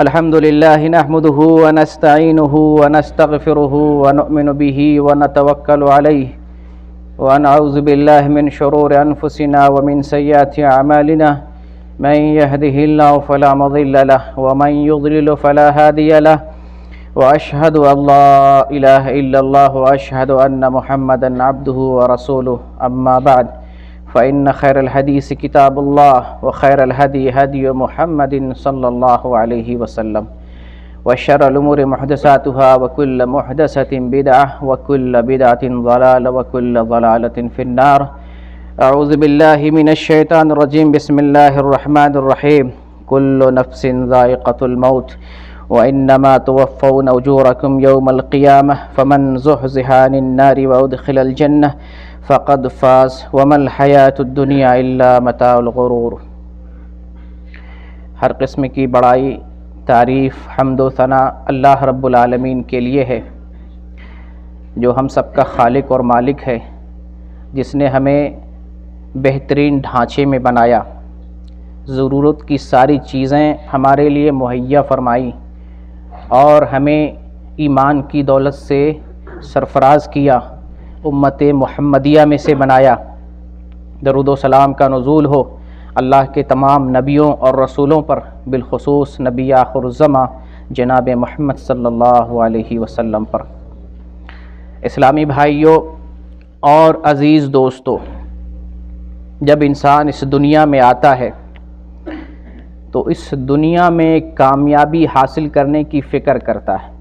الحمد لله نحمده ونستعينه ونستغفره ونؤمن به ونتوكل عليه ونعوذ بالله من شرور أنفسنا ومن سيئات أعمالنا من يهده الله فلا مضل له ومن يضلل فلا هادي له وأشهد أن لا إله إلا الله وأشهد أن محمدا عبده ورسوله أما بعد فإن خير الحديث كتاب الله وخير الهدي هدي محمد صلى الله عليه وسلم وشر الأمور محدثاتها وكل محدثة بدعة وكل بدعة ضلالة وكل ضلالة في النار. أعوذ بالله من الشيطان الرجيم. بسم الله الرحمن الرحيم. كل نفس ذائقة الموت وإنما توفون أجوركم يوم القيامة فمن زحزح عن النار وأدخل الجنة فقد فاز وما الحیاۃ الدنیا الا متاع الغرور. ہر قسم کی بڑائی، تعریف، حمد و ثنا اللہ رب العالمین کے لیے ہے، جو ہم سب کا خالق اور مالک ہے، جس نے ہمیں بہترین ڈھانچے میں بنایا، ضرورت کی ساری چیزیں ہمارے لیے مہیا فرمائی اور ہمیں ایمان کی دولت سے سرفراز کیا، امت محمدیہ میں سے بنایا. درود و سلام کا نزول ہو اللہ کے تمام نبیوں اور رسولوں پر، بالخصوص نبی آخر الزماں جناب محمد صلی اللہ علیہ وسلم پر. اسلامی بھائیوں اور عزیز دوستو، جب انسان اس دنیا میں آتا ہے تو اس دنیا میں کامیابی حاصل کرنے کی فکر کرتا ہے.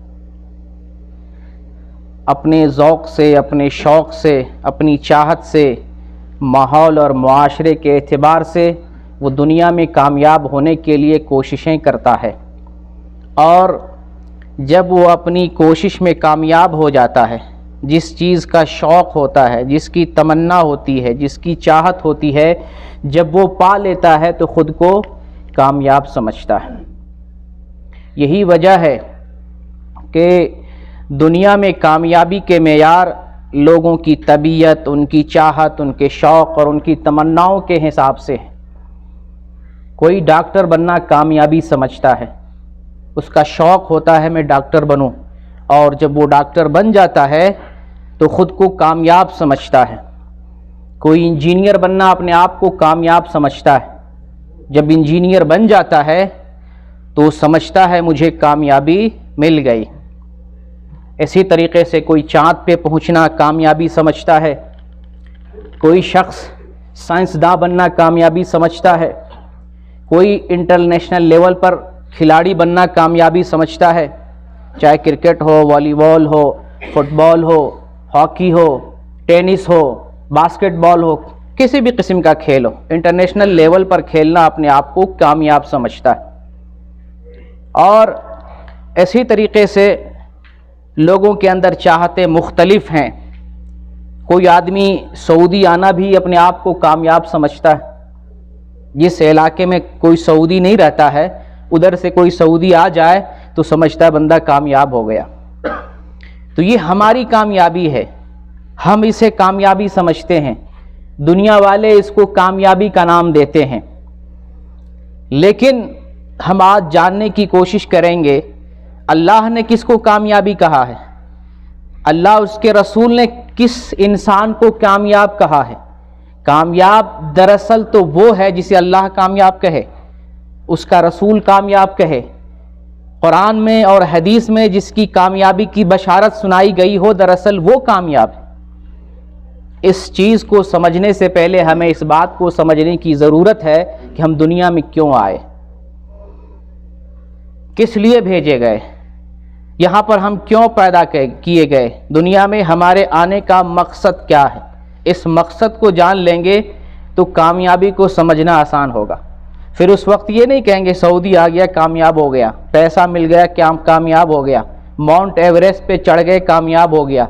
اپنے ذوق سے، اپنے شوق سے، اپنی چاہت سے، ماحول اور معاشرے کے اعتبار سے وہ دنیا میں کامیاب ہونے کے لیے کوششیں کرتا ہے، اور جب وہ اپنی کوشش میں کامیاب ہو جاتا ہے، جس چیز کا شوق ہوتا ہے، جس کی تمنا ہوتی ہے، جس کی چاہت ہوتی ہے، جب وہ پا لیتا ہے تو خود کو کامیاب سمجھتا ہے. یہی وجہ ہے کہ دنیا میں کامیابی کے معیار لوگوں کی طبیعت، ان کی چاہت، ان کے شوق اور ان کی تمناؤں کے حساب سے ہے. کوئی ڈاکٹر بننا کامیابی سمجھتا ہے، اس کا شوق ہوتا ہے میں ڈاکٹر بنوں، اور جب وہ ڈاکٹر بن جاتا ہے تو خود کو کامیاب سمجھتا ہے. کوئی انجینئر بننا اپنے آپ کو کامیاب سمجھتا ہے، جب انجینئر بن جاتا ہے تو سمجھتا ہے مجھے کامیابی مل گئی. اسی طریقے سے کوئی چاند پہ پہنچنا کامیابی سمجھتا ہے، کوئی شخص سائنسداں بننا کامیابی سمجھتا ہے، کوئی انٹرنیشنل لیول پر کھلاڑی بننا کامیابی سمجھتا ہے، چاہے کرکٹ ہو، والی بال ہو، فٹ بال ہو، ہاکی ہو، ٹینس ہو، باسکٹ بال ہو، کسی بھی قسم کا کھیل ہو، انٹرنیشنل لیول پر کھیلنا اپنے آپ کو کامیاب سمجھتا ہے. اور اسی طریقے سے لوگوں کے اندر چاہتیں مختلف ہیں. کوئی آدمی سعودی آنا بھی اپنے آپ کو کامیاب سمجھتا ہے. جس علاقے میں کوئی سعودی نہیں رہتا ہے، ادھر سے کوئی سعودی آ جائے تو سمجھتا ہے بندہ کامیاب ہو گیا. تو یہ ہماری کامیابی ہے، ہم اسے کامیابی سمجھتے ہیں. دنیا والے اس کو کامیابی کا نام دیتے ہیں. لیکن ہم آج جاننے کی کوشش کریں گے اللہ نے کس کو کامیابی کہا ہے، اللہ اس کے رسول نے کس انسان کو کامیاب کہا ہے. کامیاب دراصل تو وہ ہے جسے اللہ کامیاب کہے، اس کا رسول کامیاب کہے. قرآن میں اور حدیث میں جس کی کامیابی کی بشارت سنائی گئی ہو، دراصل وہ کامیاب ہے. اس چیز کو سمجھنے سے پہلے ہمیں اس بات کو سمجھنے کی ضرورت ہے کہ ہم دنیا میں کیوں آئے، کس لیے بھیجے گئے، یہاں پر ہم کیوں پیدا کیے گئے، دنیا میں ہمارے آنے کا مقصد کیا ہے. اس مقصد کو جان لیں گے تو کامیابی کو سمجھنا آسان ہوگا. پھر اس وقت یہ نہیں کہیں گے سعودی آ گیا کامیاب ہو گیا، پیسہ مل گیا کامیاب ہو گیا، ماؤنٹ ایوریسٹ پہ چڑھ گئے کامیاب ہو گیا،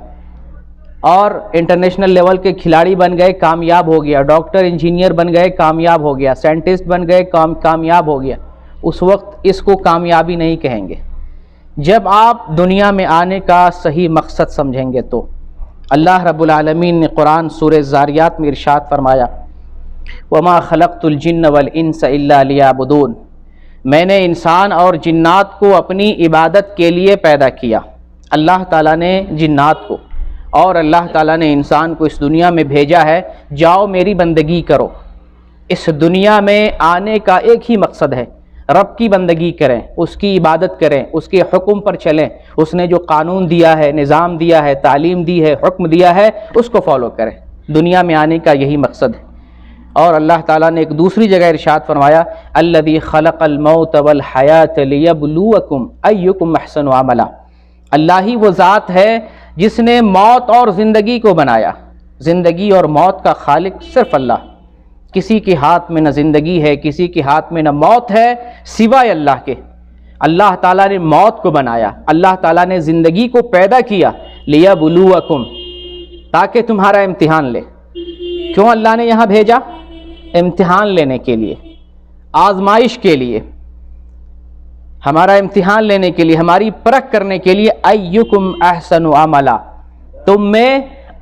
اور انٹرنیشنل لیول کے کھلاڑی بن گئے کامیاب ہو گیا، ڈاکٹر انجینئر بن گئے کامیاب ہو گیا، سائنٹسٹ بن گئے کامیاب ہو گیا. اس وقت اس کو کامیابی نہیں کہیں گے. جب آپ دنیا میں آنے کا صحیح مقصد سمجھیں گے تو اللہ رب العالمین نے قرآن سورہ ذاریات میں ارشاد فرمایا وَمَا خَلَقْتُ الْجِنَّ وَالْإِنسَ إِلَّا لِيَعْبُدُونَ، میں نے انسان اور جنات کو اپنی عبادت کے لیے پیدا کیا. اللہ تعالیٰ نے جنات کو اور اللہ تعالیٰ نے انسان کو اس دنیا میں بھیجا ہے، جاؤ میری بندگی کرو. اس دنیا میں آنے کا ایک ہی مقصد ہے، رب کی بندگی کریں، اس کی عبادت کریں، اس کے حکم پر چلیں، اس نے جو قانون دیا ہے، نظام دیا ہے، تعلیم دی ہے، حکم دیا ہے، اس کو فالو کریں. دنیا میں آنے کا یہی مقصد ہے. اور اللہ تعالیٰ نے ایک دوسری جگہ ارشاد فرمایا، الذی خلق الموت والحیات لیبلوکم ایکم احسن عملا. اللہ ہی وہ ذات ہے جس نے موت اور زندگی کو بنایا. زندگی اور موت کا خالق صرف اللہ. کسی کے ہاتھ میں نہ زندگی ہے، کسی کے ہاتھ میں نہ موت ہے سوائے اللہ کے. اللہ تعالیٰ نے موت کو بنایا، اللہ تعالیٰ نے زندگی کو پیدا کیا، لیبلوکم، تاکہ تمہارا امتحان لے. کیوں اللہ نے یہاں بھیجا؟ امتحان لینے کے لیے، آزمائش کے لیے، ہمارا امتحان لینے کے لیے، ہماری پرکھ کرنے کے لیے. ایکم احسن عملا، تم میں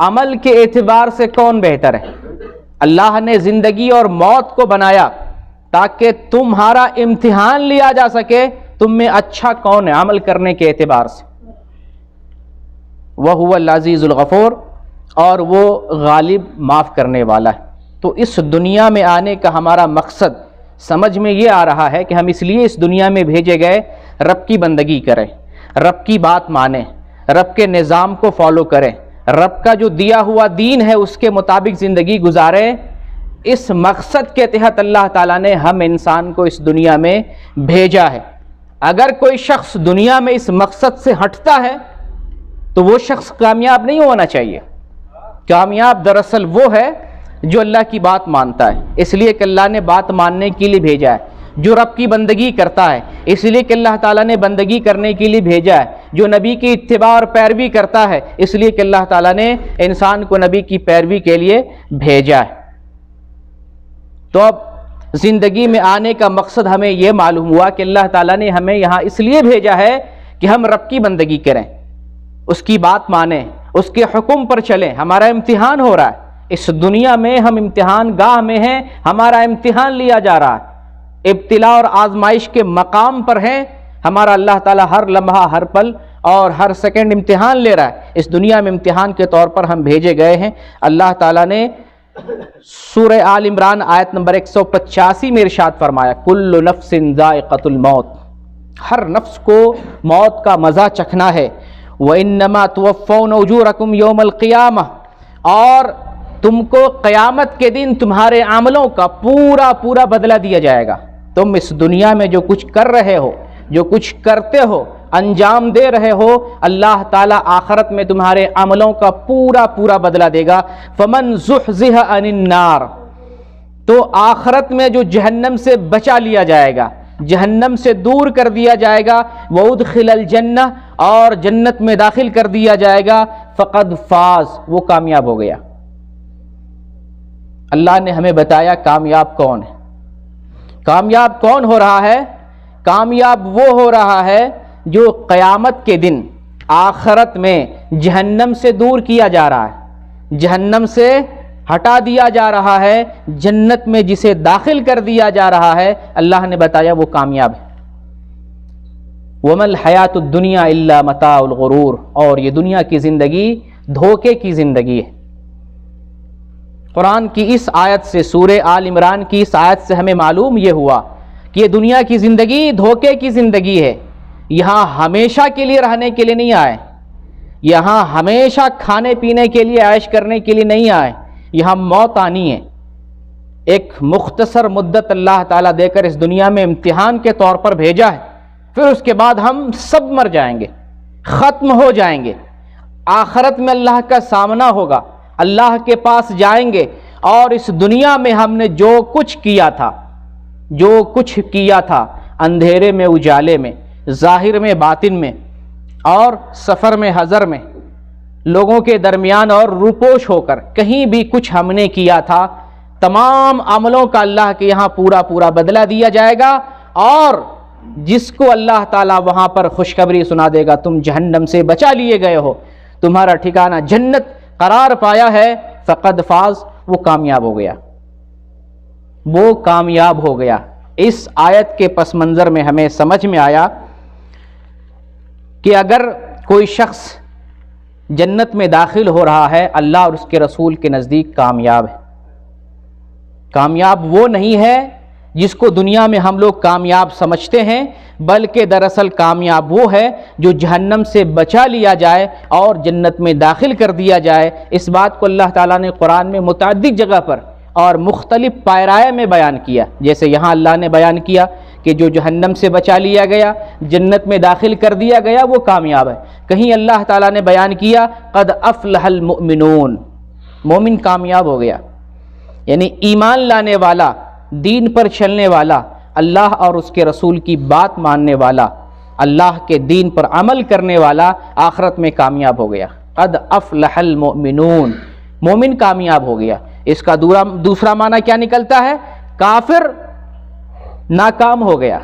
عمل کے اعتبار سے کون بہتر ہے. اللہ نے زندگی اور موت کو بنایا تاکہ تمہارا امتحان لیا جا سکے تم میں اچھا کون ہے عمل کرنے کے اعتبار سے. وَهُوَ العزیز الغفور، اور وہ غالب معاف کرنے والا ہے. تو اس دنیا میں آنے کا ہمارا مقصد سمجھ میں یہ آ رہا ہے کہ ہم اس لیے اس دنیا میں بھیجے گئے رب کی بندگی کریں، رب کی بات مانیں، رب کے نظام کو فالو کریں، رب کا جو دیا ہوا دین ہے اس کے مطابق زندگی گزاریں. اس مقصد کے تحت اللہ تعالیٰ نے ہم انسان کو اس دنیا میں بھیجا ہے. اگر کوئی شخص دنیا میں اس مقصد سے ہٹتا ہے تو وہ شخص کامیاب نہیں ہونا چاہیے. کامیاب دراصل وہ ہے جو اللہ کی بات مانتا ہے، اس لیے کہ اللہ نے بات ماننے کے لیے بھیجا ہے. جو رب کی بندگی کرتا ہے اس لیے کہ اللہ تعالیٰ نے بندگی کرنے کے لیے بھیجا ہے. جو نبی کی اتباع اور پیروی کرتا ہے اس لیے کہ اللہ تعالیٰ نے انسان کو نبی کی پیروی کے لیے بھیجا ہے. تو اب زندگی میں آنے کا مقصد ہمیں یہ معلوم ہوا کہ اللہ تعالیٰ نے ہمیں یہاں اس لیے بھیجا ہے کہ ہم رب کی بندگی کریں، اس کی بات مانیں، اس کے حکم پر چلیں. ہمارا امتحان ہو رہا ہے اس دنیا میں، ہم امتحان گاہ میں ہیں، ہمارا امتحان لیا جا رہا ہے، ابتلا اور آزمائش کے مقام پر ہیں. ہمارا اللہ تعالیٰ ہر لمحہ، ہر پل اور ہر سیکنڈ امتحان لے رہا ہے. اس دنیا میں امتحان کے طور پر ہم بھیجے گئے ہیں. اللہ تعالیٰ نے سورہ آل عمران آیت نمبر 185 میں ارشاد فرمایا، کل نفس ذائقۃ الموت، ہر نفس کو موت کا مزہ چکھنا ہے. وَإِنَّمَا تُوَفَّوْنَ أُجُورَكُمْ يَوْمَ الْقِيَامَةِ، اور تم کو قیامت کے دن تمہارے عملوں کا پورا پورا بدلہ دیا جائے گا. تم اس دنیا میں جو کچھ کر رہے ہو، جو کچھ کرتے ہو، انجام دے رہے ہو، اللہ تعالیٰ آخرت میں تمہارے عملوں کا پورا پورا بدلہ دے گا. فَمَنْ زُحْزِحَ عَنِ النَّارِ، تو آخرت میں جو جہنم سے بچا لیا جائے گا، جہنم سے دور کر دیا جائے گا، وَأُدْخِلَ الْجَنَّةَ، اور جنت میں داخل کر دیا جائے گا، فَقَدْ فَازَ، وہ کامیاب ہو گیا. اللہ نے ہمیں بتایا کامیاب کون ہے. کامیاب کون ہو رہا ہے؟ کامیاب وہ ہو رہا ہے جو قیامت کے دن آخرت میں جہنم سے دور کیا جا رہا ہے، جہنم سے ہٹا دیا جا رہا ہے، جنت میں جسے داخل کر دیا جا رہا ہے. اللہ نے بتایا وہ کامیاب ہے. وَمَا الْحَيَاةُ الدُّنْيَا إِلَّا مَتَاعُ الْغُرُورِ، اور یہ دنیا کی زندگی دھوکے کی زندگی ہے. قرآن کی اس آیت سے، سورہ آل عمران کی اس آیت سے ہمیں معلوم یہ ہوا کہ یہ دنیا کی زندگی دھوکے کی زندگی ہے. یہاں ہمیشہ کے لیے رہنے کے لیے نہیں آئے، یہاں ہمیشہ کھانے پینے کے لیے، عیش کرنے کے لیے نہیں آئے. یہاں موت آنی ہے. ایک مختصر مدت اللہ تعالیٰ دے کر اس دنیا میں امتحان کے طور پر بھیجا ہے، پھر اس کے بعد ہم سب مر جائیں گے، ختم ہو جائیں گے. آخرت میں اللہ کا سامنا ہوگا، اللہ کے پاس جائیں گے، اور اس دنیا میں ہم نے جو کچھ کیا تھا، جو کچھ کیا تھا، اندھیرے میں اجالے میں، ظاہر میں باطن میں، اور سفر میں حضر میں، لوگوں کے درمیان اور روپوش ہو کر، کہیں بھی کچھ ہم نے کیا تھا، تمام عملوں کا اللہ کے یہاں پورا پورا بدلہ دیا جائے گا. اور جس کو اللہ تعالیٰ وہاں پر خوشخبری سنا دے گا، تم جہنم سے بچا لیے گئے ہو، تمہارا ٹھکانہ جنت قرار پایا ہے، فقد فاز، وہ کامیاب ہو گیا، وہ کامیاب ہو گیا. اس آیت کے پس منظر میں ہمیں سمجھ میں آیا کہ اگر کوئی شخص جنت میں داخل ہو رہا ہے، اللہ اور اس کے رسول کے نزدیک کامیاب ہے۔ کامیاب وہ نہیں ہے جس کو دنیا میں ہم لوگ کامیاب سمجھتے ہیں، بلکہ دراصل کامیاب وہ ہے جو جہنم سے بچا لیا جائے اور جنت میں داخل کر دیا جائے۔ اس بات کو اللہ تعالیٰ نے قرآن میں متعدد جگہ پر اور مختلف پائرائے میں بیان کیا، جیسے یہاں اللہ نے بیان کیا کہ جو جہنم سے بچا لیا گیا، جنت میں داخل کر دیا گیا، وہ کامیاب ہے۔ کہیں اللہ تعالیٰ نے بیان کیا قد افلح المؤمنون، مومن کامیاب ہو گیا، یعنی ایمان لانے والا، دین پر چلنے والا، اللہ اور اس کے رسول کی بات ماننے والا، اللہ کے دین پر عمل کرنے والا آخرت میں کامیاب ہو گیا۔ قد افلح المؤمنون، مومن کامیاب ہو گیا۔ اس کا دوسرا معنی کیا نکلتا ہے؟ کافر ناکام ہو گیا،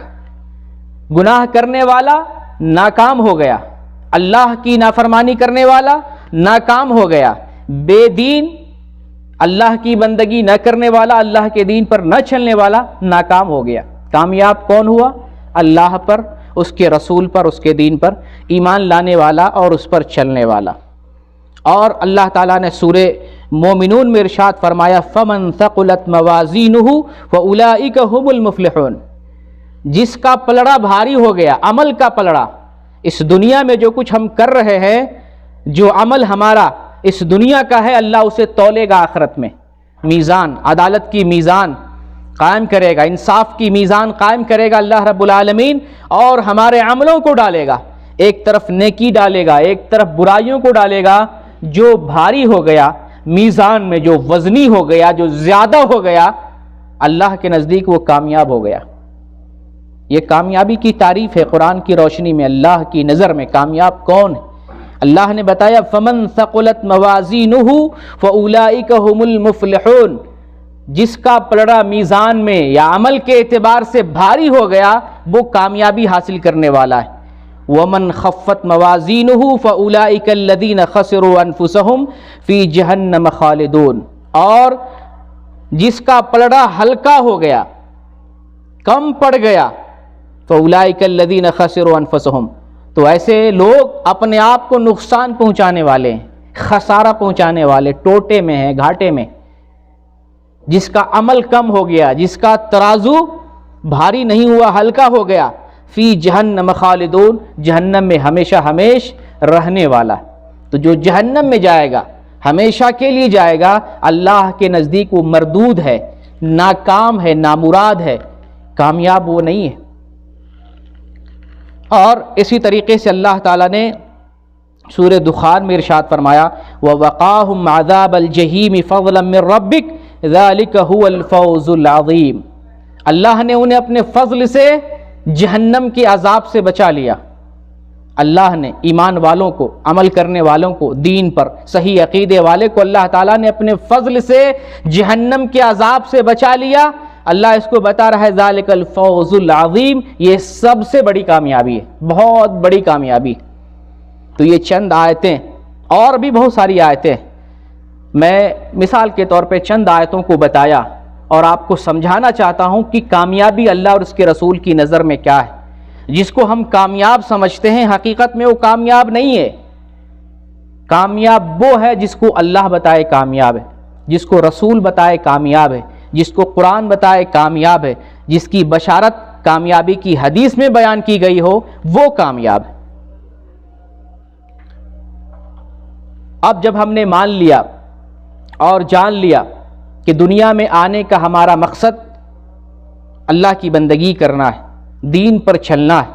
گناہ کرنے والا ناکام ہو گیا، اللہ کی نافرمانی کرنے والا ناکام ہو گیا، بے دین، اللہ کی بندگی نہ کرنے والا، اللہ کے دین پر نہ چلنے والا ناکام ہو گیا۔ کامیاب کون ہوا؟ اللہ پر، اس کے رسول پر، اس کے دین پر ایمان لانے والا اور اس پر چلنے والا۔ اور اللہ تعالیٰ نے سورہ مومنون میں ارشاد فرمایا فَمَن ثَقُلَتْ مَوَازِينُهُ فَأُولَئِكَ هُمُ الْمُفْلِحُونَ، جس کا پلڑا بھاری ہو گیا، عمل کا پلڑا، اس دنیا میں جو کچھ ہم کر رہے ہیں، جو عمل ہمارا اس دنیا کا ہے، اللہ اسے تولے گا آخرت میں، میزان، عدالت کی میزان قائم کرے گا، انصاف کی میزان قائم کرے گا اللہ رب العالمین، اور ہمارے عملوں کو ڈالے گا، ایک طرف نیکی ڈالے گا، ایک طرف برائیوں کو ڈالے گا۔ جو بھاری ہو گیا میزان میں، جو وزنی ہو گیا، جو زیادہ ہو گیا، اللہ کے نزدیک وہ کامیاب ہو گیا۔ یہ کامیابی کی تعریف ہے قرآن کی روشنی میں۔ اللہ کی نظر میں کامیاب کون ہے؟ اللہ نے بتایا فَمَن ثَقُلَتْ مَوَازِينُهُ فَأُولَئِكَ هُمُ الْمُفْلِحُونَ، جس کا پلڑا میزان میں یا عمل کے اعتبار سے بھاری ہو گیا، وہ کامیابی حاصل کرنے والا ہے۔ وَمَنْ خَفَّتْ مَوَازِينُهُ فَأُولَئِكَ الَّذِينَ خَسِرُوا أَنفُسَهُمْ فِي جَهَنَّمَ خَالِدُونَ، اور جس کا پلڑا ہلکا ہو گیا، کم پڑ گیا، فَأُولَئِكَ الَّذِينَ خَسِرُوا أَنفُسَهُمْ، تو ایسے لوگ اپنے آپ کو نقصان پہنچانے والے ہیں، خسارہ پہنچانے والے، ٹوٹے میں ہیں، گھاٹے میں۔ جس کا عمل کم ہو گیا، جس کا ترازو بھاری نہیں ہوا، ہلکا ہو گیا، فی جہنم خالدون، جہنم میں ہمیشہ ہمیش رہنے والا۔ تو جو جہنم میں جائے گا، ہمیشہ کے لیے جائے گا، اللہ کے نزدیک وہ مردود ہے، ناکام ہے، نامراد ہے، کامیاب وہ نہیں ہے۔ اور اسی طریقے سے اللہ تعالیٰ نے سورہ دخان میں ارشاد فرمایا وَوَقَاهُمْ عَذَابَ الْجَحِيمِ فَضْلًا مِّن رَّبِّكَ ذَلِكَ هُوَ الْفَوْزُ الْعَظِيمُ، اللہ نے انہیں اپنے فضل سے جہنم کے عذاب سے بچا لیا۔ اللہ نے ایمان والوں کو، عمل کرنے والوں کو، دین پر صحیح عقیدے والے کو اللہ تعالیٰ نے اپنے فضل سے جہنم کے عذاب سے بچا لیا۔ اللہ اس کو بتا رہا ہے ذالک الفوز العظیم، یہ سب سے بڑی کامیابی ہے، بہت بڑی کامیابی۔ تو یہ چند آیتیں، اور بھی بہت ساری آیتیں، میں مثال کے طور پہ چند آیتوں کو بتایا اور آپ کو سمجھانا چاہتا ہوں کہ کامیابی اللہ اور اس کے رسول کی نظر میں کیا ہے۔ جس کو ہم کامیاب سمجھتے ہیں، حقیقت میں وہ کامیاب نہیں ہے۔ کامیاب وہ ہے جس کو اللہ بتائے کامیاب ہے، جس کو رسول بتائے کامیاب ہے، جس کو قرآن بتائے کامیاب ہے، جس کی بشارت کامیابی کی حدیث میں بیان کی گئی ہو، وہ کامیاب ہے۔ اب جب ہم نے مان لیا اور جان لیا کہ دنیا میں آنے کا ہمارا مقصد اللہ کی بندگی کرنا ہے، دین پر چلنا ہے،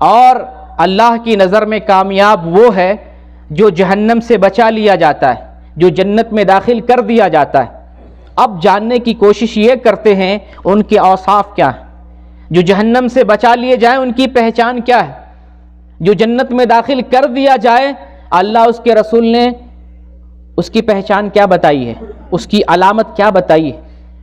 اور اللہ کی نظر میں کامیاب وہ ہے جو جہنم سے بچا لیا جاتا ہے، جو جنت میں داخل کر دیا جاتا ہے۔ اب جاننے کی کوشش یہ کرتے ہیں ان کے اوصاف کیا ہیں، جو جہنم سے بچا لیے جائیں ان کی پہچان کیا ہے، جو جنت میں داخل کر دیا جائے اللہ اس کے رسول نے اس کی پہچان کیا بتائی ہے، اس کی علامت کیا بتائی ہے۔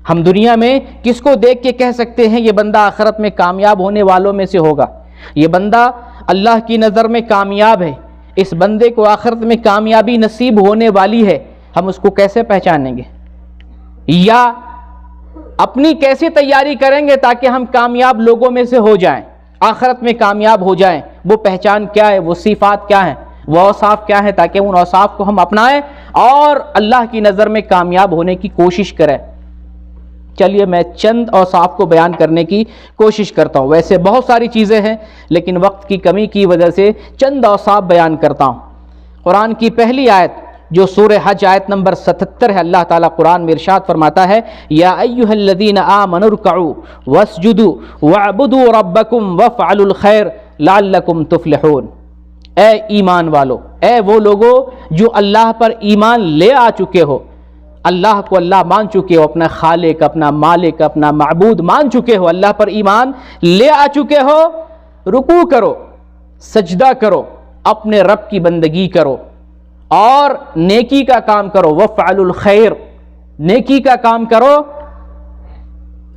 ہم دنیا میں کس کو دیکھ کے کہہ سکتے ہیں یہ بندہ آخرت میں کامیاب ہونے والوں میں سے ہوگا، یہ بندہ اللہ کی نظر میں کامیاب ہے، اس بندے کو آخرت میں کامیابی نصیب ہونے والی ہے، ہم اس کو کیسے پہچانیں گے؟ یا اپنی کیسے تیاری کریں گے تاکہ ہم کامیاب لوگوں میں سے ہو جائیں، آخرت میں کامیاب ہو جائیں؟ وہ پہچان کیا ہے، وہ صفات کیا ہیں، وہ اوصاف کیا ہیں، تاکہ ان اوصاف کو ہم اپنائیں اور اللہ کی نظر میں کامیاب ہونے کی کوشش کریں۔ چلیے میں چند اوصاف کو بیان کرنے کی کوشش کرتا ہوں، ویسے بہت ساری چیزیں ہیں لیکن وقت کی کمی کی وجہ سے چند اوصاف بیان کرتا ہوں۔ قرآن کی پہلی آیت جو سورہ حج آیت نمبر 77 ہے، اللہ تعالیٰ قرآن میں ارشاد فرماتا ہے، یا ایھا الذین آمنوا ارکعوا واسجدوا واعبدوا ربکم وافعلوا الخیر لعلکم تفلحون۔ اے ایمان والو، اے وہ لوگو جو اللہ پر ایمان لے آ چکے ہو، اللہ کو اللہ مان چکے ہو، اپنا خالق، اپنا مالک، اپنا معبود مان چکے ہو، اللہ پر ایمان لے آ چکے ہو، رکوع کرو، سجدہ کرو، اپنے رب کی بندگی کرو اور نیکی کا کام کرو، وافعلوا الخیر، نیکی کا کام کرو،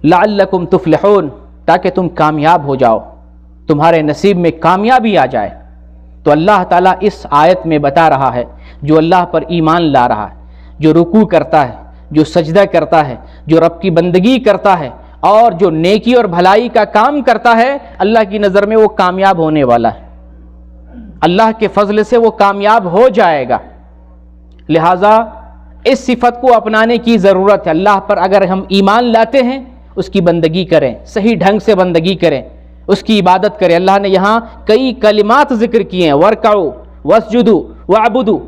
لعلکم تفلحون، تاکہ تم کامیاب ہو جاؤ، تمہارے نصیب میں کامیابی آ جائے۔ تو اللہ تعالیٰ اس آیت میں بتا رہا ہے جو اللہ پر ایمان لا رہا ہے، جو رکوع کرتا ہے، جو سجدہ کرتا ہے، جو رب کی بندگی کرتا ہے اور جو نیکی اور بھلائی کا کام کرتا ہے، اللہ کی نظر میں وہ کامیاب ہونے والا ہے، اللہ کے فضل سے وہ کامیاب ہو جائے گا۔ لہٰذا اس صفت کو اپنانے کی ضرورت ہے۔ اللہ پر اگر ہم ایمان لاتے ہیں، اس کی بندگی کریں، صحیح ڈھنگ سے بندگی کریں، اس کی عبادت کریں۔ اللہ نے یہاں کئی کلمات ذکر کیے ہیں، وارکعوا واسجدوا واعبدوا،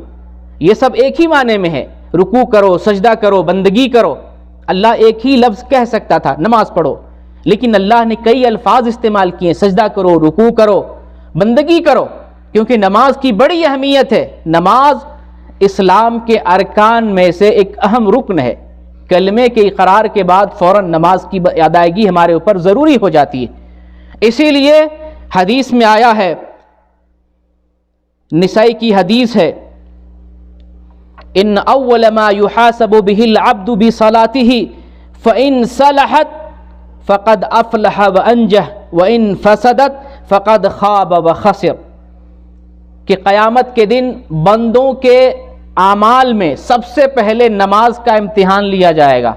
یہ سب ایک ہی معنی میں ہے، رکوع کرو، سجدہ کرو، بندگی کرو۔ اللہ ایک ہی لفظ کہہ سکتا تھا نماز پڑھو، لیکن اللہ نے کئی الفاظ استعمال کیے، سجدہ کرو، رکوع کرو، بندگی کرو، کیونکہ نماز کی بڑی اہمیت ہے۔ نماز اسلام کے ارکان میں سے ایک اہم رکن ہے۔ کلمے کے اقرار کے بعد فوراً نماز کی ادائیگی ہمارے اوپر ضروری ہو جاتی ہے۔ اسی لیے حدیث میں آیا ہے، نسائی کی حدیث ہے، ان اول ما يحاسب به العبد بصلاته فان صلحت فقد افلح وانجح وان فسدت فقد خاب وخسر، کہ قیامت کے دن بندوں کے اعمال میں سب سے پہلے نماز کا امتحان لیا جائے گا،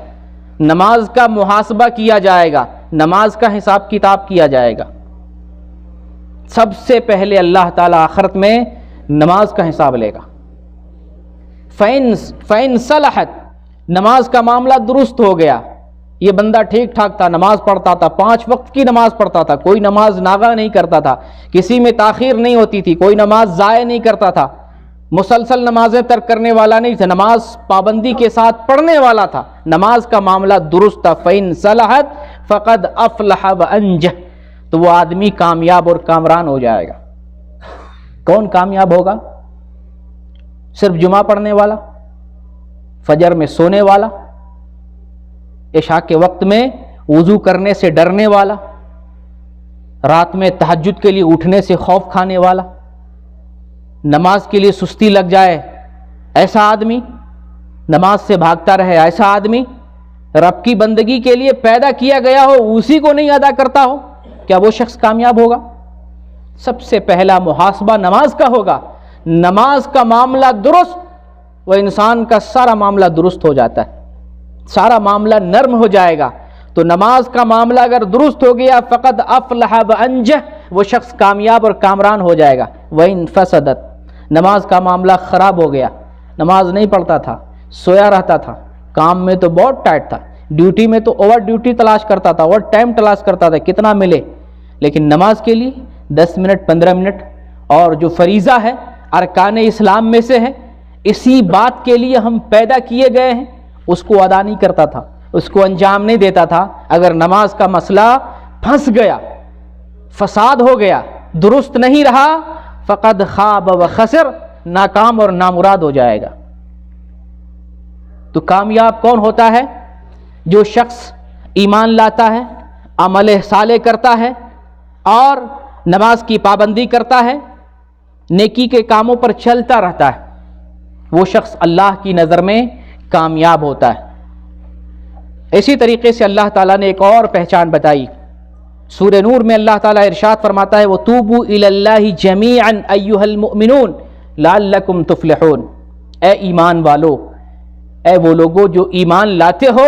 نماز کا محاسبہ کیا جائے گا، نماز کا حساب کتاب کیا جائے گا۔ سب سے پہلے اللہ تعالیٰ آخرت میں نماز کا حساب لے گا۔ فَإِن صَلَحَتْ، نماز کا معاملہ درست ہو گیا، یہ بندہ ٹھیک ٹھاک تھا، نماز پڑھتا تھا، 5 وقت کی نماز پڑھتا تھا، کوئی نماز ناغہ نہیں کرتا تھا، کسی میں تاخیر نہیں ہوتی تھی، کوئی نماز ضائع نہیں کرتا تھا، مسلسل نمازیں ترک کرنے والا نہیں تھا، نماز پابندی کے ساتھ پڑھنے والا تھا، نماز کا معاملہ درست تھا۔ فَإِن صَلَحَتْ فَقَدْ أَفْلَحَ وَأَنجَحَ، تو وہ آدمی کامیاب اور کامران ہو جائے گا۔ کون کامیاب ہوگا؟ صرف جمعہ پڑھنے والا، فجر میں سونے والا، عشاء کے وقت میں وضو کرنے سے ڈرنے والا، رات میں تہجد کے لیے اٹھنے سے خوف کھانے والا، نماز کے لیے سستی لگ جائے ایسا آدمی، نماز سے بھاگتا رہے ایسا آدمی، رب کی بندگی کے لیے پیدا کیا گیا ہو اسی کو نہیں ادا کرتا ہو، کیا وہ شخص کامیاب ہوگا؟ سب سے پہلا محاسبہ نماز کا ہوگا۔ نماز کا معاملہ درست، وہ انسان کا سارا معاملہ درست ہو جاتا ہے، سارا معاملہ نرم ہو جائے گا۔ تو نماز کا معاملہ اگر درست ہو گیا، فقد افلح وانجح، وہ شخص کامیاب اور کامران ہو جائے گا۔ وَإِن فَسَدَتْ، نماز کا معاملہ خراب ہو گیا، نماز نہیں پڑھتا تھا، سویا رہتا تھا، کام میں تو بہت ٹائٹ تھا، ڈیوٹی میں تو اوور ڈیوٹی تلاش کرتا تھا، اوور ٹائم تلاش کرتا تھا کتنا ملے، لیکن نماز کے لیے 10 منٹ 15 منٹ اور جو فریضہ ہے ارکان اسلام میں سے ہے، اسی بات کے لیے ہم پیدا کیے گئے ہیں، اس کو ادا نہیں کرتا تھا، اس کو انجام نہیں دیتا تھا۔ اگر نماز کا مسئلہ پھنس گیا، فساد ہو گیا، درست نہیں رہا، فقد خاب و خسر، ناکام اور نامراد ہو جائے گا۔ تو کامیاب کون ہوتا ہے؟ جو شخص ایمان لاتا ہے، عمل صالح کرتا ہے اور نماز کی پابندی کرتا ہے، نیکی کے کاموں پر چلتا رہتا ہے، وہ شخص اللہ کی نظر میں کامیاب ہوتا ہے۔ اسی طریقے سے اللہ تعالیٰ نے ایک اور پہچان بتائی، سورہ نور میں اللہ تعالیٰ ارشاد فرماتا ہے، وَتُوبُوا إِلَى اللَّهِ جَمِيعًا أَيُّهَا الْمُؤْمِنُونَ لَعَلَّكُمْ تُفْلِحُونَ، اے ایمان والو، اے وہ لوگو جو ایمان لاتے ہو،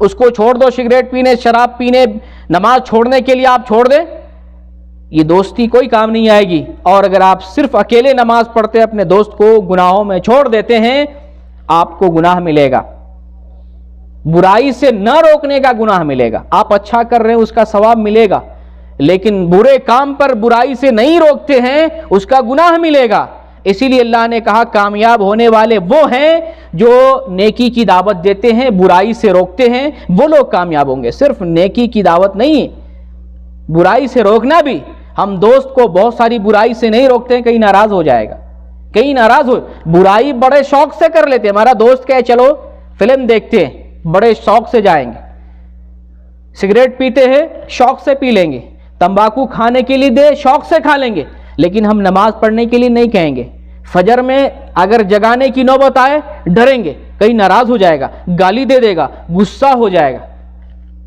اس کو چھوڑ دو سگریٹ پینے، شراب پینے، نماز چھوڑنے کے لیے آپ چھوڑ دیں، یہ دوستی کوئی کام نہیں آئے گی۔ اور اگر آپ صرف اکیلے نماز پڑھتے اپنے دوست کو گناہوں میں چھوڑ دیتے ہیں، آپ کو گناہ ملے گا، برائی سے نہ روکنے کا گناہ ملے گا۔ آپ اچھا کر رہے ہیں اس کا ثواب ملے گا، لیکن برے کام پر برائی سے نہیں روکتے ہیں اس کا گناہ ملے گا۔ اسی لیے اللہ نے کہا کامیاب ہونے والے وہ ہیں جو نیکی کی دعوت دیتے ہیں، برائی سے روکتے ہیں، وہ لوگ کامیاب ہوں گے۔ صرف نیکی کی دعوت نہیں، برائی سے روکنا بھی۔ ہم دوست کو بہت ساری برائی سے نہیں روکتے ہیں، کہیں ناراض ہو جائے گا، کہیں ناراض ہو، برائی بڑے شوق سے کر لیتے ہیں۔ ہمارا دوست کہے چلو فلم دیکھتے ہیں، بڑے شوق سے جائیں گے۔ سگریٹ پیتے ہیں، شوق سے پی لیں گے۔ تمباکو کھانے کے لیے دے، شوق سے کھا لیں گے، لیکن ہم نماز پڑھنے کے لیے نہیں کہیں گے۔ فجر میں اگر جگانے کی نوبت آئے ڈریں گے، کہیں ناراض ہو جائے گا، گالی دے دے گا، غصہ ہو جائے گا۔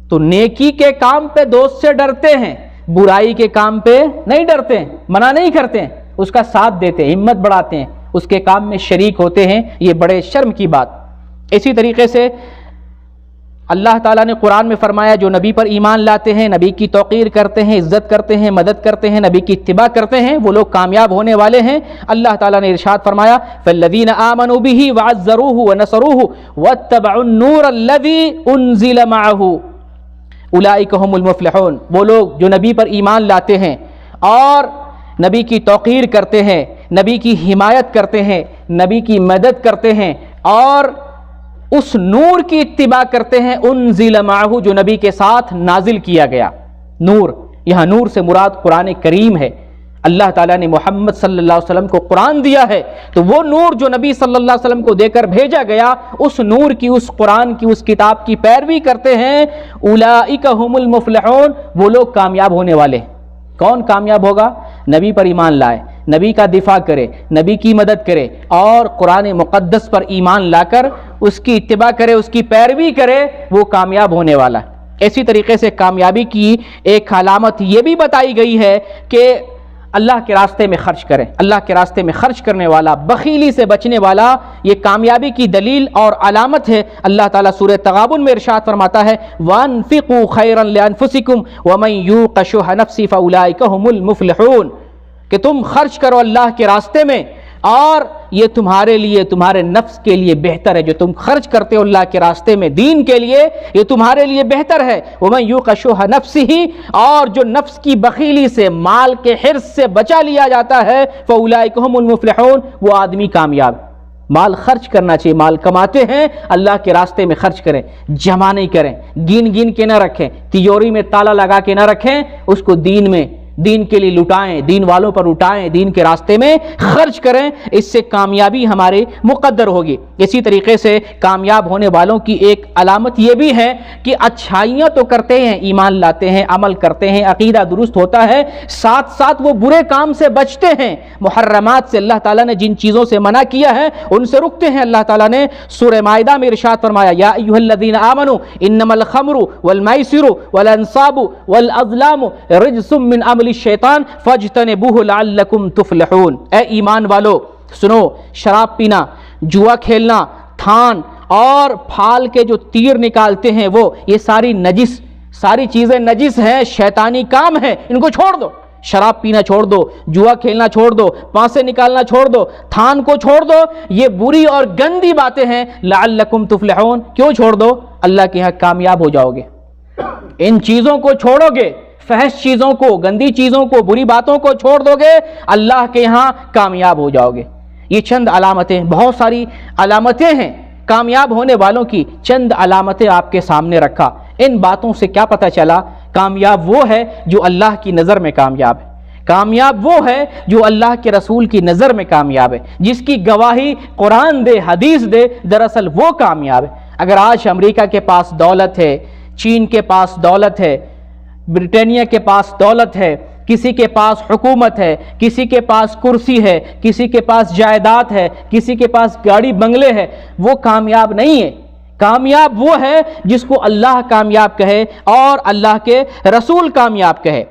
تو نیکی کے کام پہ دوست سے ڈرتے ہیں، برائی کے کام پہ نہیں ڈرتے ہیں، منع نہیں کرتے ہیں، اس کا ساتھ دیتے ہیں، ہمت بڑھاتے ہیں، اس کے کام میں شریک ہوتے ہیں۔ یہ بڑے شرم کی بات۔ اسی طریقے سے اللہ تعالیٰ نے قرآن میں فرمایا جو نبی پر ایمان لاتے ہیں، نبی کی توقیر کرتے ہیں، عزت کرتے ہیں، مدد کرتے ہیں، نبی کی اتباع کرتے ہیں، وہ لوگ کامیاب ہونے والے ہیں۔ اللہ تعالیٰ نے ارشاد فرمایا فالذین آمنوا به وعزروه ونصروه واتبعوا النور الذی انزل معه اولئک هم المفلحون۔ وہ لوگ جو نبی پر ایمان لاتے ہیں اور نبی کی توقیر کرتے ہیں، نبی کی حمایت کرتے ہیں، نبی کی مدد کرتے ہیں اور اس نور کی اتباع کرتے ہیں، انزل معہ، جو نبی کے ساتھ نازل کیا گیا۔ نور، یہاں نور سے مراد قرآن کریم ہے۔ اللہ تعالیٰ نے محمد صلی اللہ علیہ وسلم کو قرآن دیا ہے، تو وہ نور جو نبی صلی اللہ علیہ وسلم کو دے کر بھیجا گیا، اس نور کی، اس قرآن کی، اس کتاب کی پیروی کرتے ہیں۔ اولئک هم المفلحون، وہ لوگ کامیاب ہونے والے ہیں۔ کون کامیاب ہوگا؟ نبی پر ایمان لائے، نبی کا دفاع کرے، نبی کی مدد کرے اور قرآن مقدس پر ایمان لا کر اس کی اتباع کرے، اس کی پیروی کرے، وہ کامیاب ہونے والا ہے۔ اسی طریقے سے کامیابی کی ایک علامت یہ بھی بتائی گئی ہے کہ اللہ کے راستے میں خرچ کریں۔ اللہ کے راستے میں خرچ کرنے والا، بخیلی سے بچنے والا، یہ کامیابی کی دلیل اور علامت ہے۔ اللہ تعالیٰ سورہ تغابن میں ارشاد فرماتا ہے وَأَنفِقُوا خَيْرًا لِأَنفُسِكُمْ وَمَن يُوقَ شُحَّ نَفْسِهِ فَأُولَٰئِكَ هُمُ الْمُفْلِحُونَ، کہ تم خرچ کرو اللہ کے راستے میں، اور یہ تمہارے لیے، تمہارے نفس کے لیے بہتر ہے۔ جو تم خرچ کرتے ہو اللہ کے راستے میں، دین کے لیے، یہ تمہارے لیے بہتر ہے۔ وَمَن يُوقَ شُحَّ نَفْسِهِ، اور جو نفس کی بخیلی سے، مال کے حرص سے بچا لیا جاتا ہے، فَأُولَٰئِكَ هُمُ الْمُفْلِحُونَ، وہ آدمی کامیاب۔ مال خرچ کرنا چاہیے، مال کماتے ہیں اللہ کے راستے میں خرچ کریں، جمع نہیں کریں، گن گن کے نہ رکھیں، تجوری میں تالا لگا کے نہ رکھیں، اس کو دین میں، دین کے لیے لٹائیں، دین والوں پر اٹھائیں، دین کے راستے میں خرچ کریں، اس سے کامیابی ہمارے مقدر ہوگی۔ اسی طریقے سے کامیاب ہونے والوں کی ایک علامت یہ بھی ہے کہ اچھائیاں تو کرتے ہیں، ایمان لاتے ہیں، عمل کرتے ہیں، عقیدہ درست ہوتا ہے، ساتھ ساتھ وہ برے کام سے بچتے ہیں، محرمات سے، اللہ تعالیٰ نے جن چیزوں سے منع کیا ہے ان سے رکتے ہیں۔ اللہ تعالیٰ نے سورہ مائدہ میں ارشاد فرمایا یا ایھا الذین آمنوا انما الخمر والمیسر والانصاب والازلام رجس من عمل الشیطان فاجتنبوہ لعلکم تفلحون۔ اے ایمان والو سنو، شراب پینا، جوا کھیلنا، تھان اور پھال کے جو تیر نکالتے ہیں وہ، یہ ساری چیزیں نجس ہیں، شیطانی کام ہیں، ان کو چھوڑ دو۔ شراب پینا چھوڑ دو، جوا کھیلنا چھوڑ دو، پانسے نکالنا چھوڑ دو، تھان کو چھوڑ دو، یہ بری اور گندی باتیں ہیں۔ لعلکم تفلحون، کیوں چھوڑ دو؟ اللہ کے ہاں کامیاب ہو جاؤ گے۔ ان چیزوں کو چھوڑو گے، فحش چیزوں کو، گندی چیزوں کو، بری باتوں کو چھوڑ دو گے، اللہ کے ہاں کامیاب ہو جاؤ گے۔ یہ چند علامتیں، بہت ساری علامتیں ہیں کامیاب ہونے والوں کی، چند علامتیں آپ کے سامنے رکھا۔ ان باتوں سے کیا پتہ چلا؟ کامیاب وہ ہے جو اللہ کی نظر میں کامیاب ہے، کامیاب وہ ہے جو اللہ کے رسول کی نظر میں کامیاب ہے، جس کی گواہی قرآن دے، حدیث دے، دراصل وہ کامیاب ہے۔ اگر آج امریکہ کے پاس دولت ہے، چین کے پاس دولت ہے، برطانیہ کے پاس دولت ہے، کسی کے پاس حکومت ہے، کسی کے پاس کرسی ہے، کسی کے پاس جائیداد ہے، کسی کے پاس گاڑی بنگلے ہے، وہ کامیاب نہیں ہے۔ کامیاب وہ ہے جس کو اللہ کامیاب کہے اور اللہ کے رسول کامیاب کہے۔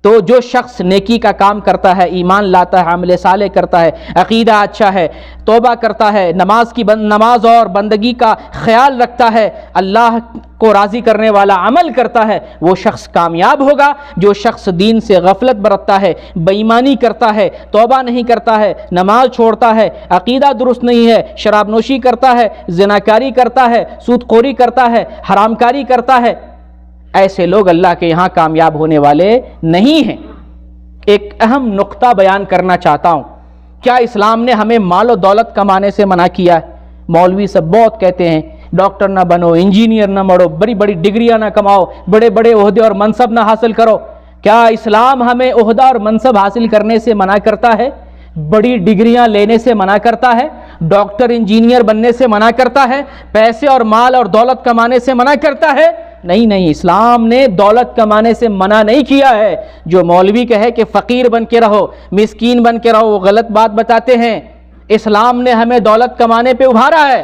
تو جو شخص نیکی کا کام کرتا ہے، ایمان لاتا ہے، عمل صالح کرتا ہے، عقیدہ اچھا ہے، توبہ کرتا ہے، نماز اور بندگی کا خیال رکھتا ہے، اللہ کو راضی کرنے والا عمل کرتا ہے، وہ شخص کامیاب ہوگا۔ جو شخص دین سے غفلت برتتا ہے، بے ایمانی کرتا ہے، توبہ نہیں کرتا ہے، نماز چھوڑتا ہے، عقیدہ درست نہیں ہے، شراب نوشی کرتا ہے، زناکاری کرتا ہے، سود خوری کرتا ہے، حرام کاری کرتا ہے، ایسے لوگ اللہ کے یہاں کامیاب ہونے والے نہیں ہیں۔ ایک اہم نقطہ بیان کرنا چاہتا ہوں، کیا اسلام نے ہمیں مال و دولت کمانے سے منع کیا ہے؟ مولوی سب بہت کہتے ہیں ڈاکٹر نہ بنو، انجینئر نہ بنو، بڑی بڑی ڈگریاں نہ کماؤ، بڑے بڑے عہدے اور منصب نہ حاصل کرو۔ کیا اسلام ہمیں عہدہ اور منصب حاصل کرنے سے منع کرتا ہے؟ بڑی ڈگریاں لینے سے منع کرتا ہے؟ ڈاکٹر انجینئر بننے سے منع کرتا ہے؟ پیسے اور مال اور دولت کمانے سے منع کرتا ہے؟ نہیں نہیں، اسلام نے دولت کمانے سے منع نہیں کیا ہے۔ جو مولوی کہے کہ فقیر بن کے رہو، مسکین بن کے رہو، وہ غلط بات بتاتے ہیں۔ اسلام نے ہمیں دولت کمانے پہ ابھارا ہے،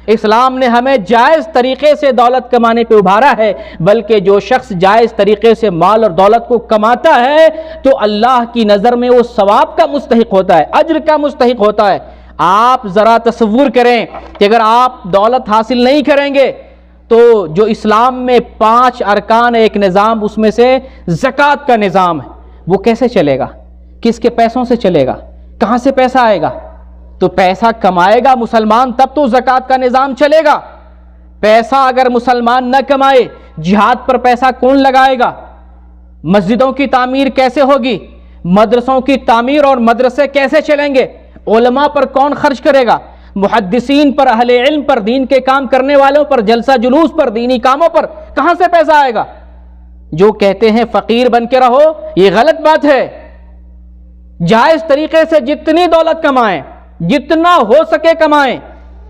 اسلام نے ہمیں جائز طریقے سے دولت کمانے پہ ابھارا ہے، بلکہ جو شخص جائز طریقے سے مال اور دولت کو کماتا ہے تو اللہ کی نظر میں وہ ثواب کا مستحق ہوتا ہے، اجر کا مستحق ہوتا ہے۔ آپ ذرا تصور کریں کہ اگر آپ دولت حاصل نہیں کریں گے تو جو اسلام میں 5 ارکان ایک نظام، اس میں سے زکوٰۃ کا نظام ہے، وہ کیسے چلے گا؟ کس کے پیسوں سے چلے گا؟ کہاں سے پیسہ آئے گا؟ تو پیسہ کمائے گا مسلمان تب تو زکوٰۃ کا نظام چلے گا۔ پیسہ اگر مسلمان نہ کمائے، جہاد پر پیسہ کون لگائے گا؟ مسجدوں کی تعمیر کیسے ہوگی؟ مدرسوں کی تعمیر اور مدرسے کیسے چلیں گے؟ علماء پر کون خرچ کرے گا؟ محدثین پر، اہل علم پر، دین کے کام کرنے والوں پر، جلسہ جلوس پر، دینی کاموں پر کہاں سے پیسہ آئے گا؟ جو کہتے ہیں فقیر بن کے رہو، یہ غلط بات ہے۔ جائز طریقے سے جتنی دولت کمائیں، جتنا ہو سکے کمائیں،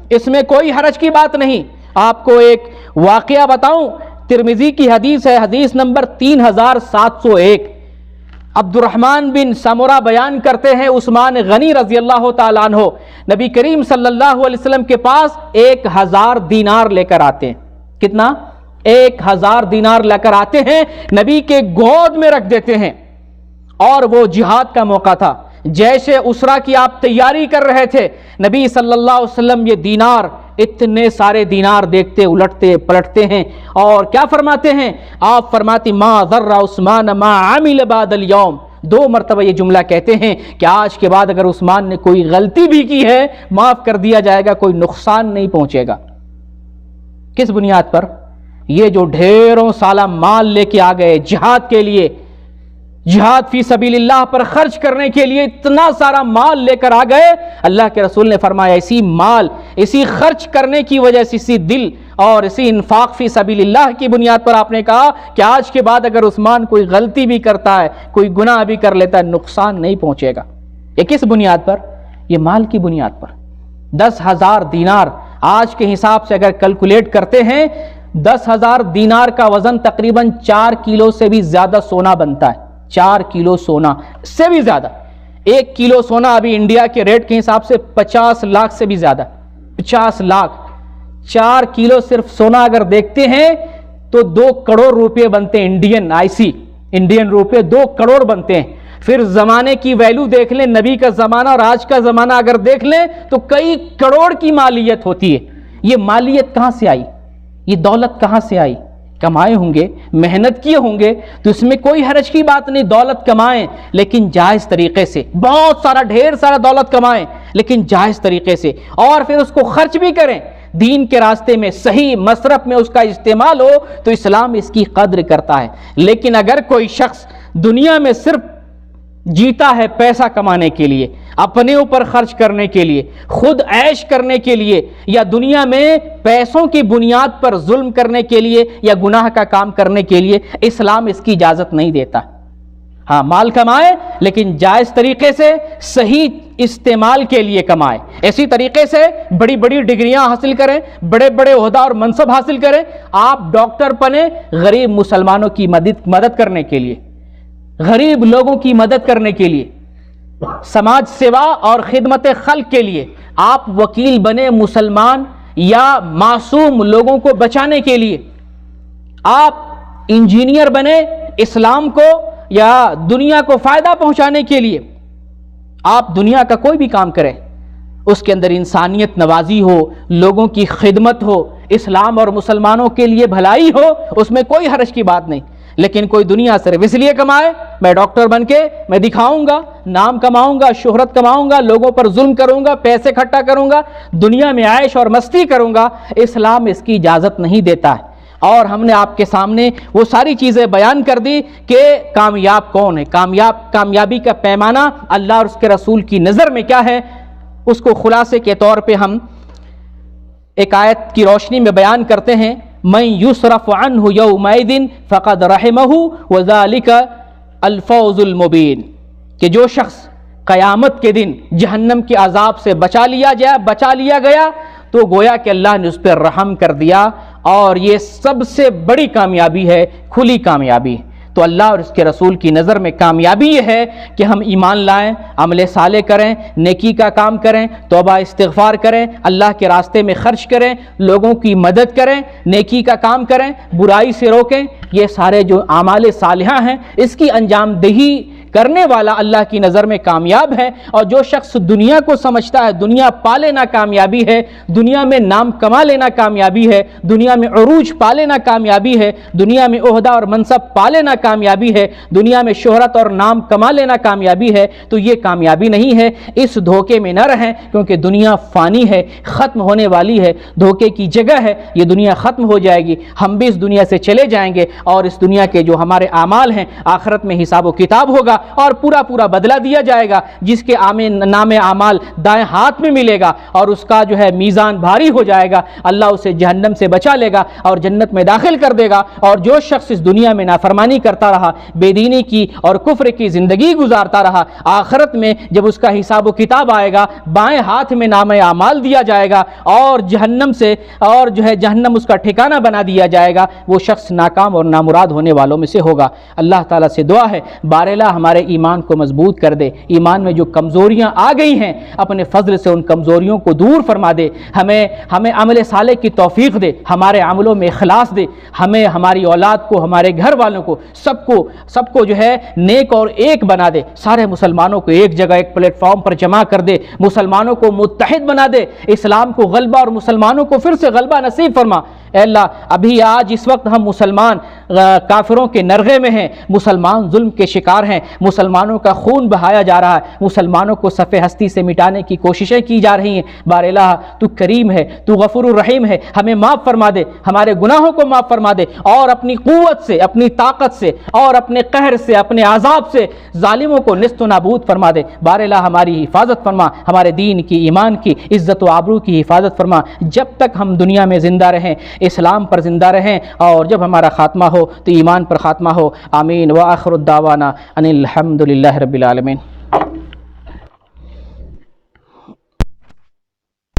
اس میں کوئی حرج کی بات نہیں۔ آپ کو ایک واقعہ بتاؤں، ترمذی کی حدیث ہے، حدیث نمبر 3701۔ عبد الرحمن بن سمرہ بیان کرتے ہیں، عثمان غنی رضی اللہ تعالیٰ عنہ نبی کریم صلی اللہ علیہ وسلم کے پاس 1000 دینار لے کر آتے ہیں۔ کتنا؟ 1000 دینار لے کر آتے ہیں، نبی کے گود میں رکھ دیتے ہیں، اور وہ جہاد کا موقع تھا، جیسے اسرا کی آپ تیاری کر رہے تھے۔ نبی صلی اللہ علیہ وسلم یہ دینار، اتنے سارے دینار دیکھتے، الٹتے پلٹتے ہیں، اور کیا فرماتے ہیں؟ آپ فرماتی ما ضر عثمان ما عمل بعد اليوم، 2 مرتبہ یہ جملہ کہتے ہیں کہ آج کے بعد اگر عثمان نے کوئی غلطی بھی کی ہے معاف کر دیا جائے گا، کوئی نقصان نہیں پہنچے گا۔ کس بنیاد پر؟ یہ جو ڈھیروں سالہ مال لے کے آ گئے جہاد کے لیے، جہاد فی سبیل اللہ پر خرچ کرنے کے لیے اتنا سارا مال لے کر آ گئے، اللہ کے رسول نے فرمایا اسی مال، اسی خرچ کرنے کی وجہ سے، اسی دل اور اسی انفاق فی سبیل اللہ کی بنیاد پر آپ نے کہا کہ آج کے بعد اگر عثمان کوئی غلطی بھی کرتا ہے، کوئی گناہ بھی کر لیتا ہے، نقصان نہیں پہنچے گا۔ یہ کس بنیاد پر؟ یہ مال کی بنیاد پر۔ 10,000 دینار آج کے حساب سے اگر کیلکولیٹ کرتے ہیں، 10,000 دینار کا وزن تقریباً 4 کلو سے بھی زیادہ سونا بنتا ہے۔ 4 کلو سونا سے بھی زیادہ، 1 کلو سونا ابھی انڈیا کے ریٹ کے حساب سے 50 لاکھ سے بھی زیادہ، 50 لاکھ۔ 4 کلو صرف سونا اگر دیکھتے ہیں تو 2 کروڑ روپے بنتے ہیں، انڈین روپے 2 کروڑ بنتے ہیں۔ پھر زمانے کی ویلیو دیکھ لیں، نبی کا زمانہ اور آج کا زمانہ اگر دیکھ لیں تو کئی کروڑ کی مالیت ہوتی ہے۔ یہ مالیت کہاں سے آئی؟ یہ دولت کہاں سے آئی؟ کمائے ہوں گے، محنت کیے ہوں گے، تو اس میں کوئی حرج کی بات نہیں، دولت کمائیں لیکن جائز طریقے سے، بہت سارا ڈھیر سارا دولت کمائیں لیکن جائز طریقے سے، اور پھر اس کو خرچ بھی کریں دین کے راستے میں، صحیح مصرف میں اس کا استعمال ہو تو اسلام اس کی قدر کرتا ہے۔ لیکن اگر کوئی شخص دنیا میں صرف جیتا ہے پیسہ کمانے کے لیے، اپنے اوپر خرچ کرنے کے لیے، خود عیش کرنے کے لیے، یا دنیا میں پیسوں کی بنیاد پر ظلم کرنے کے لیے یا گناہ کا کام کرنے کے لیے، اسلام اس کی اجازت نہیں دیتا۔ ہاں، مال کمائے لیکن جائز طریقے سے، صحیح استعمال کے لیے کمائے۔ اسی طریقے سے بڑی بڑی ڈگریاں حاصل کریں، بڑے بڑے عہدہ اور منصب حاصل کریں، آپ ڈاکٹر بنیں غریب مسلمانوں کی مدد کرنے کے لیے، غریب لوگوں کی مدد کرنے کے لیے، سماج سیوا اور خدمت خلق کے لیے آپ وکیل بنے مسلمان یا معصوم لوگوں کو بچانے کے لیے، آپ انجینئر بنے اسلام کو یا دنیا کو فائدہ پہنچانے کے لیے آپ دنیا کا کوئی بھی کام کریں، اس کے اندر انسانیت نوازی ہو، لوگوں کی خدمت ہو، اسلام اور مسلمانوں کے لیے بھلائی ہو، اس میں کوئی حرج کی بات نہیں۔ لیکن کوئی دنیا صرف اس لیے کمائے، میں ڈاکٹر بن کے میں دکھاؤں گا، نام کماؤں گا، شہرت کماؤں گا، لوگوں پر ظلم کروں گا، پیسے اکٹھا کروں گا، دنیا میں عیش اور مستی کروں گا، اسلام اس کی اجازت نہیں دیتا ہے۔ اور ہم نے آپ کے سامنے وہ ساری چیزیں بیان کر دی کہ کامیاب کون ہے، کامیابی کا پیمانہ اللہ اور اس کے رسول کی نظر میں کیا ہے، اس کو خلاصے کے طور پہ ہم ایک آیت کی روشنی میں بیان کرتے ہیں، من یصرف عنہ یومئذ فقد رحمہ وذلک الفوز المبین، کہ جو شخص قیامت کے دن جہنم کے عذاب سے بچا لیا گیا تو گویا کہ اللہ نے اس پر رحم کر دیا، اور یہ سب سے بڑی کامیابی ہے، کھلی کامیابی۔ تو اللہ اور اس کے رسول کی نظر میں کامیابی یہ ہے کہ ہم ایمان لائیں، عمل صالح کریں، نیکی کا کام کریں، توبہ استغفار کریں، اللہ کے راستے میں خرچ کریں، لوگوں کی مدد کریں، نیکی کا کام کریں، برائی سے روکیں۔ یہ سارے جو اعمال صالحہ ہیں اس کی انجام دہی کرنے والا اللہ کی نظر میں کامیاب ہے۔ اور جو شخص دنیا کو سمجھتا ہے دنیا پا لینا کامیابی ہے، دنیا میں نام کما لینا کامیابی ہے، دنیا میں عروج پا لینا کامیابی ہے، دنیا میں عہدہ اور منصب پا لینا کامیابی ہے، دنیا میں شہرت اور نام کما لینا کامیابی ہے، تو یہ کامیابی نہیں ہے۔ اس دھوکے میں نہ رہیں، کیونکہ دنیا فانی ہے، ختم ہونے والی ہے، دھوکے کی جگہ ہے، یہ دنیا ختم ہو جائے گی، ہم بھی اس دنیا سے چلے جائیں گے، اور اس دنیا کے جو ہمارے اعمال ہیں آخرت میں حساب و کتاب ہوگا اور پورا بدلہ دیا جائے گا۔ جس کے نام اعمال دائیں ہاتھ میں ملے گا اور اس کا جو ہے میزان بھاری ہو جائے گا، اللہ اسے جہنم سے بچا لے گا اور جنت میں داخل کر دے گا۔ اور جو شخص اس دنیا میں نافرمانی کرتا رہا، بے دینی کی اور کفر کی زندگی گزارتا رہا، آخرت میں جب اس کا حساب و کتاب آئے گا، بائیں ہاتھ میں نام اعمال دیا جائے گا اور جہنم سے اور جو ہے جہنم اس کا ٹھکانہ بنا دیا جائے گا، وہ شخص ناکام اور نامراد ہونے والوں میں سے ہوگا۔ اللہ تعالیٰ سے دعا ہے بارلا ہمارے ایمان کو مضبوط کر دے، ایمان میں جو کمزوریاں آ گئی ہیں اپنے فضل سے ان کمزوریوں کو دور فرما دے، ہمیں عمل صالح کی توفیق دے، ہمارے عملوں میں اخلاص دے، ہمیں، ہماری اولاد کو، ہمارے گھر والوں کو، سب کو جو ہے نیک اور ایک بنا دے، سارے مسلمانوں کو ایک جگہ ایک پلیٹ فارم پر جمع کر دے، مسلمانوں کو متحد بنا دے، اسلام کو غلبہ اور مسلمانوں کو پھر سے غلبہ نصیب فرما۔ اے اللہ، ابھی آج اس وقت ہم مسلمان کافروں کے نرغے میں ہیں، مسلمان ظلم کے شکار ہیں، مسلمانوں کا خون بہایا جا رہا ہے، مسلمانوں کو صف ہستی سے مٹانے کی کوششیں کی جا رہی ہیں۔ بار الہ تو کریم ہے، تو غفور الرحیم ہے، ہمیں معاف فرما دے، ہمارے گناہوں کو معاف فرما دے، اور اپنی قوت سے، اپنی طاقت سے اور اپنے قہر سے، اپنے عذاب سے ظالموں کو نیست و نابود فرما دے۔ بار الہ ہماری حفاظت فرما، ہمارے دین کی، ایمان کی، عزت و آبرو کی حفاظت فرما، جب تک ہم دنیا میں زندہ رہیں، اسلام پر زندہ رہیں، اور جب ہمارا خاتمہ ہو تو ایمان پر خاتمہ ہو۔ آمین۔ وآخر الدعوانا ان الحمد للہ رب العالمین۔